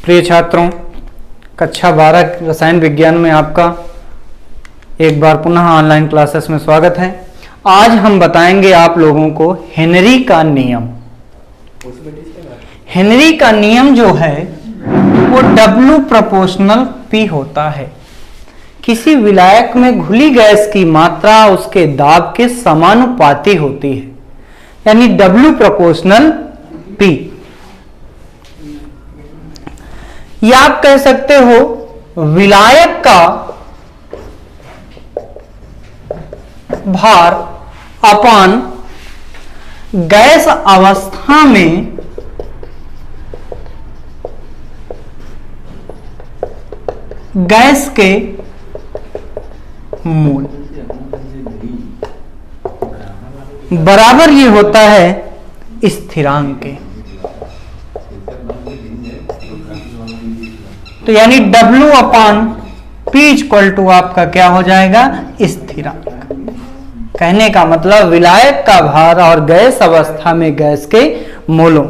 प्रिय छात्रों, कक्षा 12 रसायन विज्ञान में आपका एक बार पुनः ऑनलाइन क्लासेस में स्वागत है। आज हम बताएंगे आप लोगों को हेनरी का नियम। हेनरी का नियम जो है वो W प्रोपोर्शनल P होता है। किसी विलायक में घुली गैस की मात्रा उसके दाब के समानुपाती होती है, यानी W प्रोपोर्शनल P। या आप कह सकते हो विलायक का भार अपान गैस अवस्था में गैस के मोल बराबर ये होता है स्थिरांक के। तो यानी W upon P equal to आपका क्या हो जाएगा, स्थिरांक। कहने का मतलब विलायक का भार और गैस अवस्था में गैस के मोलों,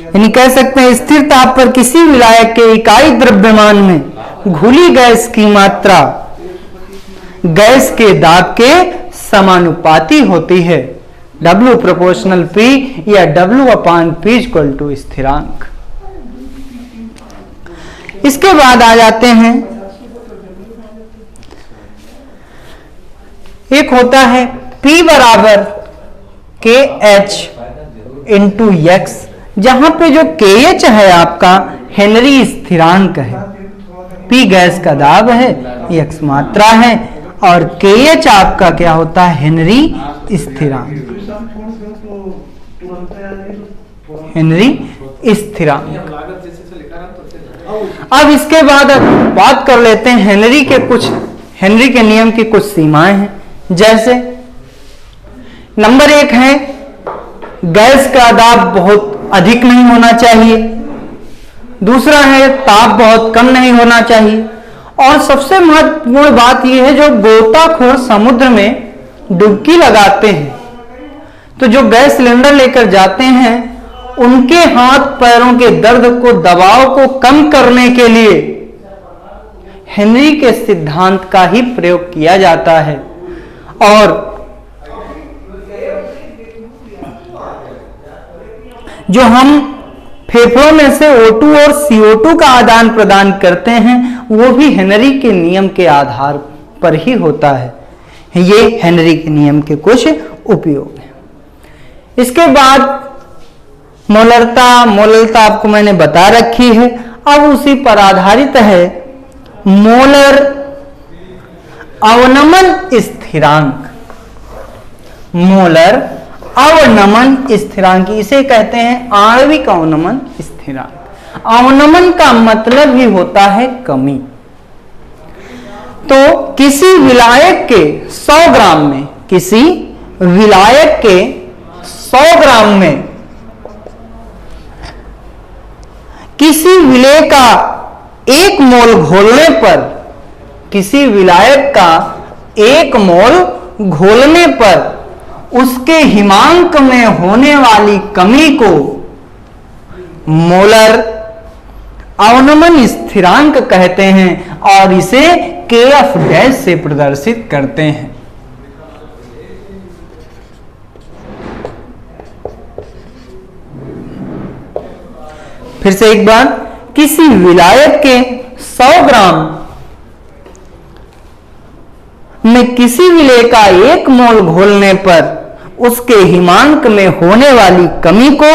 यानी कह सकते हैं स्थिर ताप पर किसी विलायक के इकाई द्रव्यमान में घुली गैस की मात्रा गैस के दाब के समानुपाती होती है। W प्रोपोर्शनल P या W upon P equal to स्थिरांक। इसके बाद आ जाते हैं, एक होता है P बराबर KH इंटू एक्स, जहां पे जो KH है आपका हेनरी स्थिरांक है, P गैस का दाब है, X मात्रा है और KH आपका क्या होता है, हेनरी स्थिरांक। हेनरी स्थिरांक। अब इसके बाद बात कर लेते हैं हेनरी के नियम की कुछ सीमाएं हैं। जैसे नंबर 1 है गैस का दाब बहुत अधिक नहीं होना चाहिए। दूसरा है ताप बहुत कम नहीं होना चाहिए। और सबसे महत्वपूर्ण बात यह है, जो गोताखोर समुद्र में डुबकी लगाते हैं तो जो गैस सिलेंडर लेकर जाते हैं उनके हाथ पैरों के दर्द को, दबाव को कम करने के लिए हेनरी के सिद्धांत का ही प्रयोग किया जाता है। और जो हम फेफड़ों में से O2 और CO2 का आदान प्रदान करते हैं वो भी हेनरी के नियम के आधार पर ही होता है। ये हेनरी के नियम के कुछ उपयोग हैं। इसके बाद मोलरता आपको मैंने बता रखी है। अब उसी पर आधारित है मोलर अवनमन स्थिरांक। मोलर अवनमन स्थिरांक, इसे कहते हैं आणविक अवनमन स्थिरांक। अवनमन का मतलब ही होता है कमी। तो किसी विलायक के 100 ग्राम में, किसी विलायक के 100 ग्राम में किसी विलेय का 1 मोल घोलने पर, किसी विलायक का 1 मोल घोलने पर उसके हिमांक में होने वाली कमी को मोलर अवनमन स्थिरांक कहते हैं और इसे Kf डैश से प्रदर्शित करते हैं। फिर से एक बार, किसी विलायक के 100 ग्राम में किसी विलेय का 1 मोल घोलने पर उसके हिमांक में होने वाली कमी को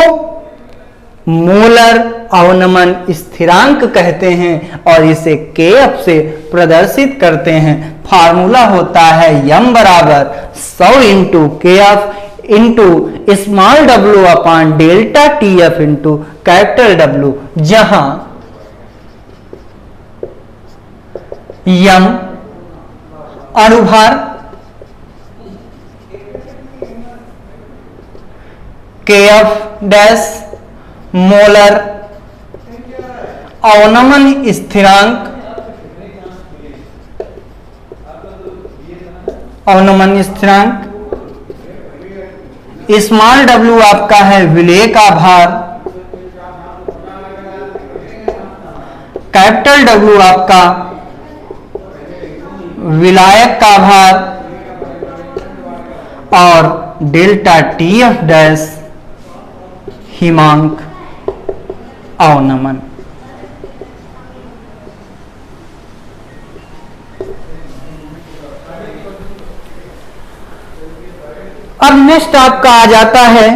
मोलर अवनमन स्थिरांक कहते हैं और इसे Kf से प्रदर्शित करते हैं। फार्मूला होता है m बराबर 100 into Kf into small w अपान delta TF into capital W, जहां m अणुभार, Kf डैश मोलर अवनमन स्थिरांक, स्मॉल w आपका है विलेय का भार कैपिटल डब्ल्यू आपका विलायक का भार और डेल्टा टी एफ डैश हिमांक अवनमन। अब नेक्स्ट आपका आ जाता है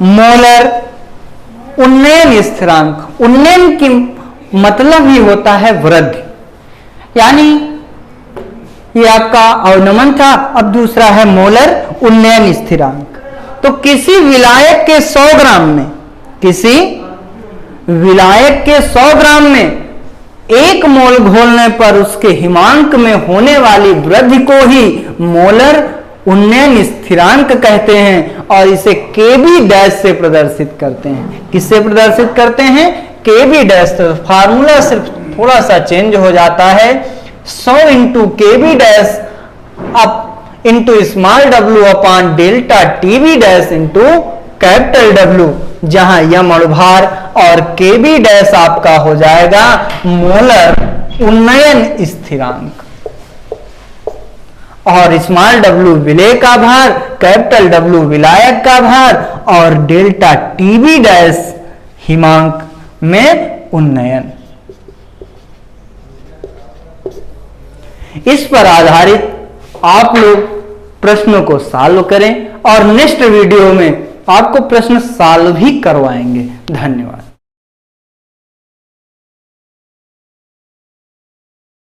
मोलर उन्नयन स्थिरांक। उन्नयन की मतलब ही होता है वृद्धि, यानी ये आपका अवनमन था। अब दूसरा है मोलर उन्नयन स्थिरांक। तो किसी विलायक के 100 ग्राम में, किसी विलायक के 100 ग्राम में 1 मोल घोलने पर उसके हिमांक में होने वाली वृद्धि को ही मोलर उन्नयन स्थिरांक कहते हैं और इसे केबी डैश से प्रदर्शित करते हैं। किससे प्रदर्शित करते हैं? केबी डैश। तो फार्मूला सिर्फ थोड़ा सा चेंज हो जाता है, 100 into KB dash up into small W upon delta TB dash into capital W, जहां यम अणुभार और केबी डैश आपका हो जाएगा मोलर उन्नयन स्थिरांक, और स्मॉल डब्ल्यू विलेय का भार, कैपिटल डब्ल्यू विलायक का भार और डेल्टा टीबी डैश हिमांक में उन्नयन। इस पर आधारित आप लोग प्रश्नों को सॉल्व करें और नेक्स्ट वीडियो में आपको प्रश्न सॉल्व भी करवाएंगे। धन्यवाद।